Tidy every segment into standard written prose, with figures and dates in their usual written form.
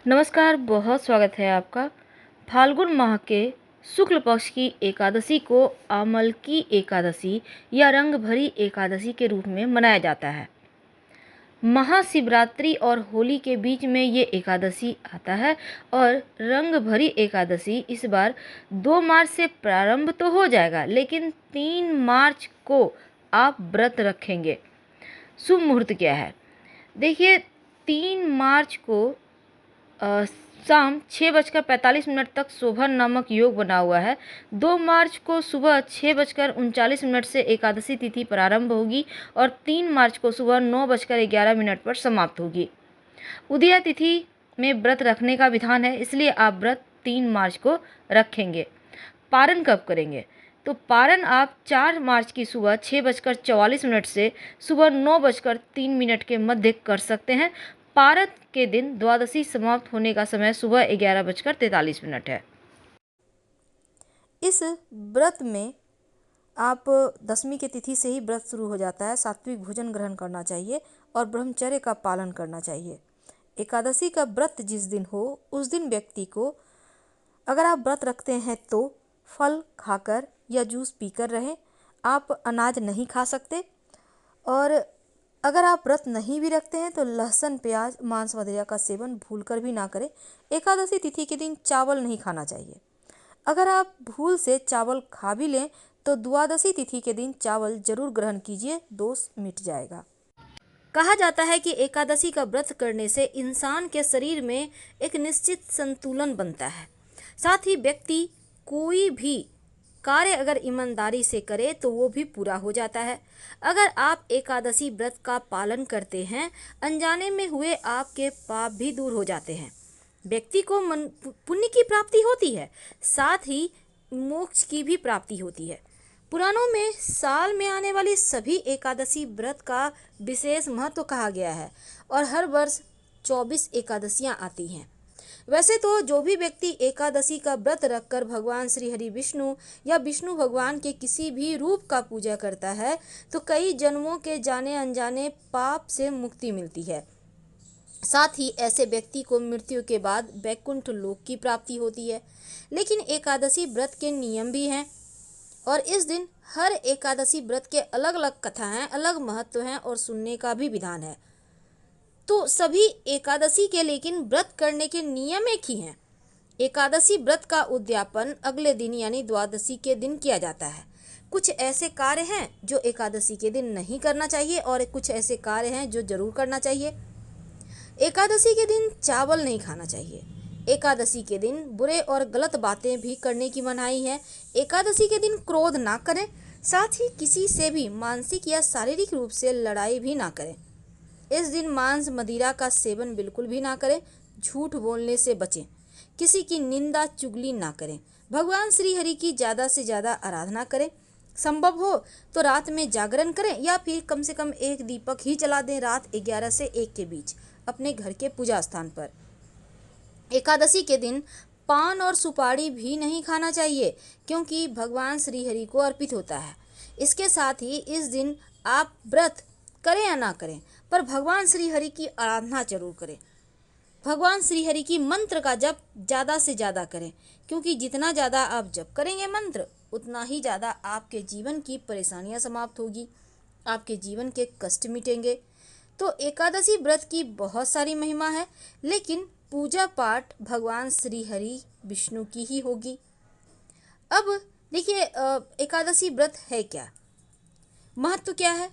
नमस्कार, बहुत स्वागत है आपका। फाल्गुन माह के शुक्ल पक्ष की एकादशी को आमल की एकादशी या रंग भरी एकादशी के रूप में मनाया जाता है। महाशिवरात्रि और होली के बीच में ये एकादशी आता है और रंग भरी एकादशी इस बार 2 मार्च से प्रारंभ तो हो जाएगा, लेकिन 3 मार्च को आप व्रत रखेंगे। शुभ मुहूर्त क्या है? देखिए, 3 मार्च को अ, शाम 6:45 तक शोभन नामक योग बना हुआ है। 2 मार्च को सुबह 6:39 से एकादशी तिथि प्रारंभ होगी और 3 मार्च को सुबह 9:11 पर समाप्त होगी। उदया तिथि में व्रत रखने का विधान है, इसलिए आप व्रत 3 मार्च को रखेंगे। पारण कब करेंगे? तो पारण आप 4 मार्च की सुबह 6:44 से सुबह 9:03 के मध्य कर सकते हैं। पारण के दिन द्वादशी समाप्त होने का समय सुबह 11:43 है। इस व्रत में आप दशमी की तिथि से ही व्रत शुरू हो जाता है। सात्विक भोजन ग्रहण करना चाहिए और ब्रह्मचर्य का पालन करना चाहिए। एकादशी का व्रत जिस दिन हो उस दिन व्यक्ति को, अगर आप व्रत रखते हैं तो फल खाकर या जूस पीकर रहें। आप अनाज नहीं खा सकते, और अगर आप व्रत नहीं भी रखते हैं तो लहसुन, प्याज, मांस वगैरह का सेवन भूलकर भी ना करें। एकादशी तिथि के दिन चावल नहीं खाना चाहिए। अगर आप भूल से चावल खा भी लें तो द्वादशी तिथि के दिन चावल जरूर ग्रहण कीजिए, दोष मिट जाएगा। कहा जाता है कि एकादशी का व्रत करने से इंसान के शरीर में एक निश्चित संतुलन बनता है। साथ ही व्यक्ति कोई भी कार्य अगर ईमानदारी से करे तो वो भी पूरा हो जाता है। अगर आप एकादशी व्रत का पालन करते हैं, अनजाने में हुए आपके पाप भी दूर हो जाते हैं। व्यक्ति को पुण्य की प्राप्ति होती है, साथ ही मोक्ष की भी प्राप्ति होती है। पुराणों में साल में आने वाली सभी एकादशी व्रत का विशेष महत्व कहा गया है और हर वर्ष 24 एकादशियां आती हैं। वैसे तो जो भी व्यक्ति एकादशी का व्रत रखकर भगवान श्री हरि विष्णु या विष्णु भगवान के किसी भी रूप का पूजा करता है तो कई जन्मों के जाने अनजाने पाप से मुक्ति मिलती है। साथ ही ऐसे व्यक्ति को मृत्यु के बाद वैकुंठ लोक की प्राप्ति होती है। लेकिन एकादशी व्रत के नियम भी हैं और इस दिन हर एकादशी व्रत के अलग अलग कथा हैं, अलग महत्व हैं और सुनने का भी विधान है। तो सभी एकादशी के लेकिन व्रत करने के नियम एक ही हैं। एकादशी व्रत का उद्यापन अगले दिन यानी द्वादशी के दिन किया जाता है। कुछ ऐसे कार्य हैं जो एकादशी के दिन नहीं करना चाहिए और कुछ ऐसे कार्य हैं जो जरूर करना चाहिए। एकादशी के दिन चावल नहीं खाना चाहिए। एकादशी के दिन बुरे और गलत बातें भी करने की मनाही है। एकादशी के दिन क्रोध ना करें, साथ ही किसी से भी मानसिक या शारीरिक रूप से लड़ाई भी ना करें। इस दिन मांस मदिरा का सेवन बिल्कुल भी ना करें। झूठ बोलने से बचें। किसी की निंदा चुगली ना करें। भगवान श्री हरि की ज़्यादा से ज़्यादा आराधना करें। संभव हो तो रात में जागरण करें या फिर कम से कम एक दीपक ही जला दें रात 11 से 1 के बीच अपने घर के पूजा स्थान पर। एकादशी के दिन पान और सुपारी भी नहीं खाना चाहिए क्योंकि भगवान श्री हरि को अर्पित होता है। इसके साथ ही इस दिन आप व्रत करें या ना करें पर भगवान श्री हरि की आराधना जरूर करें। भगवान श्री हरि की मंत्र का जप ज़्यादा से ज़्यादा करें क्योंकि जितना ज़्यादा आप जप करेंगे मंत्र उतना ही ज़्यादा आपके जीवन की परेशानियां समाप्त होगी, आपके जीवन के कष्ट मिटेंगे। तो एकादशी व्रत की बहुत सारी महिमा है, लेकिन पूजा पाठ भगवान श्री हरि विष्णु की ही होगी। अब देखिए, एकादशी व्रत है क्या, महत्व क्या है।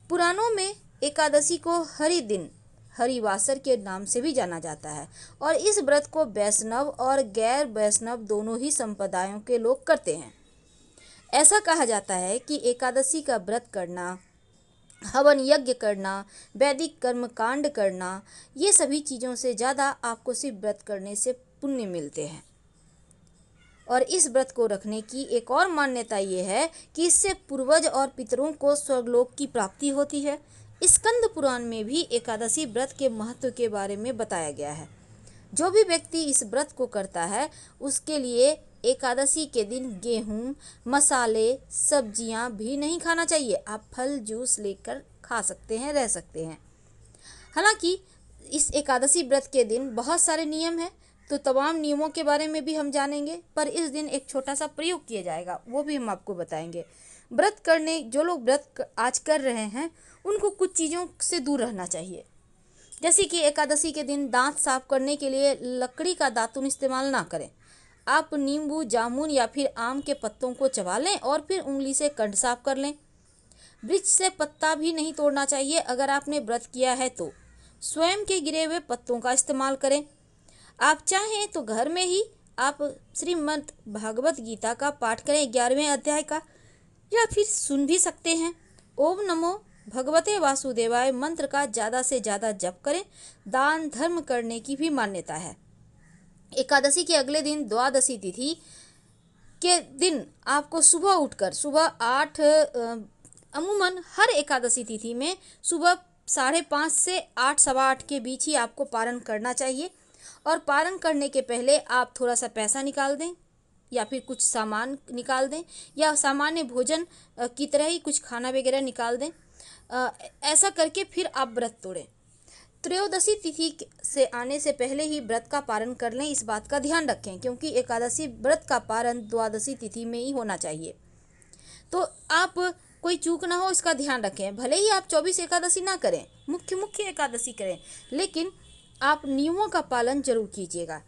पुराणों में एकादशी को हरि दिन, हरिवासर के नाम से भी जाना जाता है और इस व्रत को वैष्णव और गैर वैष्णव दोनों ही संप्रदायों के लोग करते हैं। ऐसा कहा जाता है कि एकादशी का व्रत करना, हवन यज्ञ करना, वैदिक कर्म कांड करना, ये सभी चीज़ों से ज़्यादा आपको सिर्फ व्रत करने से पुण्य मिलते हैं। और इस व्रत को रखने की एक और मान्यता ये है कि इससे पूर्वज और पितरों को स्वर्गलोक की प्राप्ति होती है। स्कंद पुराण में भी एकादशी व्रत के महत्व के बारे में बताया गया है। जो भी व्यक्ति इस व्रत को करता है उसके लिए एकादशी के दिन गेहूं, मसाले, सब्जियां भी नहीं खाना चाहिए। आप फल जूस लेकर खा सकते हैं, रह सकते हैं। हालांकि इस एकादशी व्रत के दिन बहुत सारे नियम हैं, तो तमाम नियमों के बारे में भी हम जानेंगे, पर इस दिन एक छोटा सा प्रयोग किया जाएगा, वो भी हम आपको बताएंगे। व्रत करने जो लोग व्रत आज कर रहे हैं उनको कुछ चीज़ों से दूर रहना चाहिए, जैसे कि एकादशी के दिन दांत साफ करने के लिए लकड़ी का दातुन इस्तेमाल ना करें। आप नींबू, जामुन या फिर आम के पत्तों को चबा लें और फिर उंगली से कंठ साफ कर लें। वृक्ष से पत्ता भी नहीं तोड़ना चाहिए अगर आपने व्रत किया है तो। स्वयं के गिरे हुए पत्तों का इस्तेमाल करें। आप चाहें तो घर में ही आप श्रीमद् भागवत गीता का पाठ करें 11वें अध्याय का, या फिर सुन भी सकते हैं। ओम नमो भगवते वासुदेवाय मंत्र का ज़्यादा से ज़्यादा जप करें। दान धर्म करने की भी मान्यता है। एकादशी के अगले दिन द्वादशी तिथि के दिन आपको सुबह उठकर सुबह 8 अमूमन हर एकादशी तिथि में सुबह 5:30 से 8 सवा 8 के बीच ही आपको पारण करना चाहिए। और पारण करने के पहले आप थोड़ा सा पैसा निकाल दें या फिर कुछ सामान निकाल दें, या सामान्य भोजन की तरह ही कुछ खाना वगैरह निकाल दें। ऐसा करके फिर आप व्रत तोड़ें। त्रयोदशी तिथि से आने से पहले ही व्रत का पारण कर लें, इस बात का ध्यान रखें, क्योंकि एकादशी व्रत का पारण द्वादशी तिथि में ही होना चाहिए। तो आप कोई चूक ना हो इसका ध्यान रखें। भले ही आप 24 एकादशी ना करें, मुख्य एकादशी करें, लेकिन आप नियमों का पालन जरूर कीजिएगा।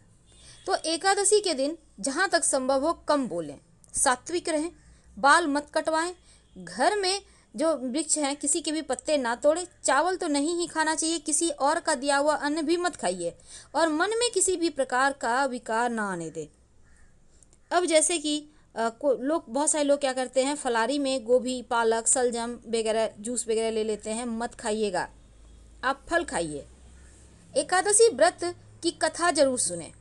तो एकादशी के दिन जहाँ तक संभव हो कम बोलें, सात्विक रहें, बाल मत कटवाएं, घर में जो वृक्ष हैं किसी के भी पत्ते ना तोड़ें, चावल तो नहीं ही खाना चाहिए, किसी और का दिया हुआ अन्न भी मत खाइए, और मन में किसी भी प्रकार का विकार ना आने दें। अब जैसे कि बहुत सारे लोग क्या करते हैं, फलारी में गोभी, पालक, सलजम वगैरह जूस वगैरह ले लेते हैं। मत खाइएगा, आप फल खाइए। एकादशी व्रत की कथा जरूर सुने,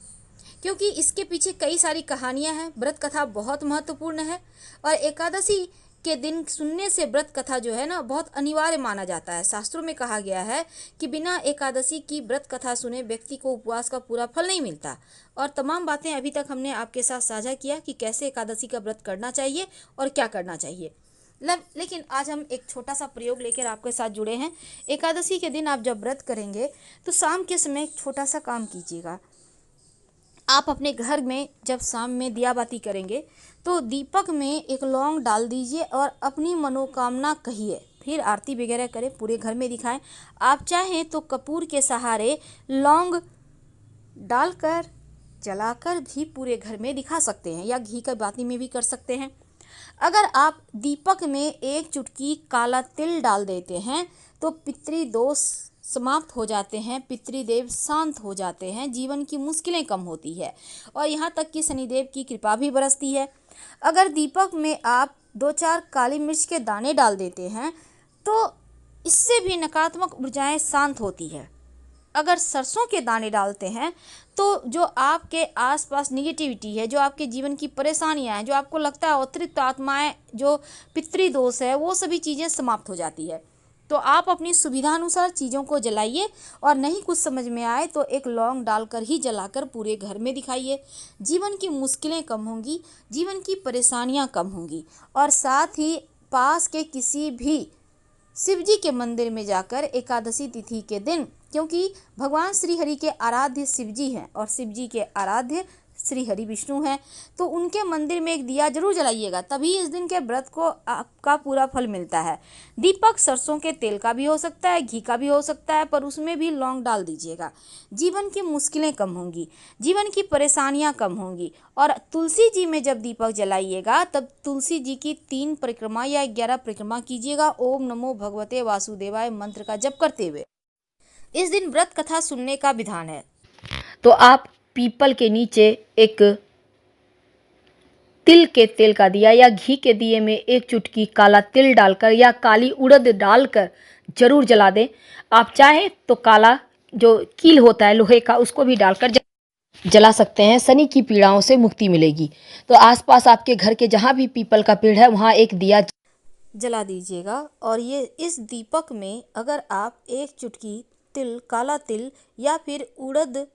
क्योंकि इसके पीछे कई सारी कहानियां हैं। व्रत कथा बहुत महत्वपूर्ण है, और एकादशी के दिन सुनने से व्रत कथा जो है ना बहुत अनिवार्य माना जाता है। शास्त्रों में कहा गया है कि बिना एकादशी की व्रत कथा सुने व्यक्ति को उपवास का पूरा फल नहीं मिलता। और तमाम बातें अभी तक हमने आपके साथ साझा किया कि कैसे एकादशी का व्रत करना चाहिए और क्या करना चाहिए। लेकिन आज हम एक छोटा सा प्रयोग लेकर आपके साथ जुड़े हैं। एकादशी के दिन आप जब व्रत करेंगे तो शाम के समय एक छोटा सा काम कीजिएगा। आप अपने घर में जब शाम में दिया बाती करेंगे तो दीपक में एक लौंग डाल दीजिए और अपनी मनोकामना कहिए, फिर आरती वगैरह करें, पूरे घर में दिखाएं। आप चाहें तो कपूर के सहारे लौंग डालकर जलाकर भी पूरे घर में दिखा सकते हैं, या घी का बाती में भी कर सकते हैं। अगर आप दीपक में एक चुटकी काला तिल डाल देते हैं तो पितृदोष समाप्त हो जाते हैं, पितृदेव शांत हो जाते हैं, जीवन की मुश्किलें कम होती है, और यहाँ तक कि शनिदेव की कृपा भी बरसती है। अगर दीपक में आप 2-4 काली मिर्च के दाने डाल देते हैं तो इससे भी नकारात्मक ऊर्जाएं शांत होती है। अगर सरसों के दाने डालते हैं तो जो आपके आसपास निगेटिविटी है, जो आपके जीवन की परेशानियां हैं, जो आपको लगता है अतिरिक्त आत्माएं, जो पितृदोष है, वो सभी चीज़ें समाप्त हो जाती है। तो आप अपनी सुविधानुसार चीज़ों को जलाइए, और नहीं कुछ समझ में आए तो एक लौंग डालकर ही जलाकर पूरे घर में दिखाइए। जीवन की मुश्किलें कम होंगी, जीवन की परेशानियां कम होंगी, और साथ ही पास के किसी भी शिव जी के मंदिर में जाकर एकादशी तिथि के दिन, क्योंकि भगवान श्री हरि के आराध्य शिव जी हैं और शिव जी के आराध्य श्री हरि विष्णु हैं, तो उनके मंदिर में एक दिया जरूर जलाइएगा, तभी इस दिन के व्रत को आपका पूरा फल मिलता है। दीपक सरसों के तेल का भी हो सकता है, घी का भी हो सकता है, पर उसमें भी लौंग डाल दीजिएगा। जीवन की मुश्किलें कम होंगी, जीवन की परेशानियां कम होंगी। और तुलसी जी में जब दीपक जलाइएगा तब तुलसी जी की 3 परिक्रमा या 11 परिक्रमा कीजिएगा, ओम नमो भगवते वासुदेवाय मंत्र का जप करते हुए। इस दिन व्रत कथा सुनने का विधान है, तो आप पीपल के नीचे एक तिल के तेल का दिया या घी के दिए में एक चुटकी काला तिल डालकर या काली उड़द डालकर जरूर जला दें। आप चाहें तो काला जो कील होता है लोहे का, उसको भी डालकर जला सकते हैं। शनि की पीड़ाओं से मुक्ति मिलेगी। तो आसपास आपके घर के जहाँ भी पीपल का पेड़ है वहाँ एक दिया जला दीजिएगा, और ये इस दीपक में अगर आप एक चुटकी तिल, काला तिल या फिर उड़द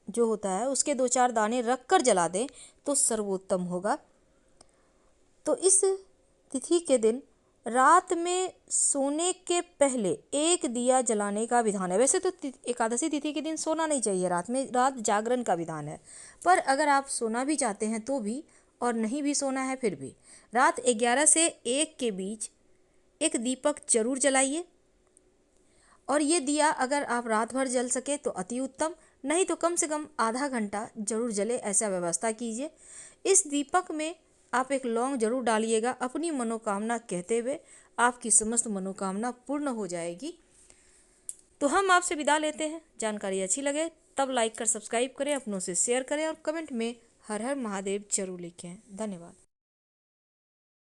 जो होता है उसके 2-4 दाने रख कर जला दें तो सर्वोत्तम होगा। तो इस तिथि के दिन रात में सोने के पहले एक दिया जलाने का विधान है। वैसे तो एकादशी तिथि के दिन सोना नहीं चाहिए, रात जागरण का विधान है। पर अगर आप सोना भी चाहते हैं तो भी, और नहीं भी सोना है फिर भी, रात 11 से 1 के बीच एक दीपक जरूर जलाइए। और ये दिया अगर आप रात भर जल सके तो अति उत्तम, नहीं तो कम से कम आधा घंटा जरूर जले, ऐसा व्यवस्था कीजिए। इस दीपक में आप एक लौंग जरूर डालिएगा। अपनी मनोकामना कहते हुए आपकी समस्त मनोकामना पूर्ण हो जाएगी। तो हम आपसे विदा लेते हैं। जानकारी अच्छी लगे तब लाइक कर सब्सक्राइब करें, अपनों से शेयर करें और कमेंट में हर हर महादेव जरूर लिखें। धन्यवाद।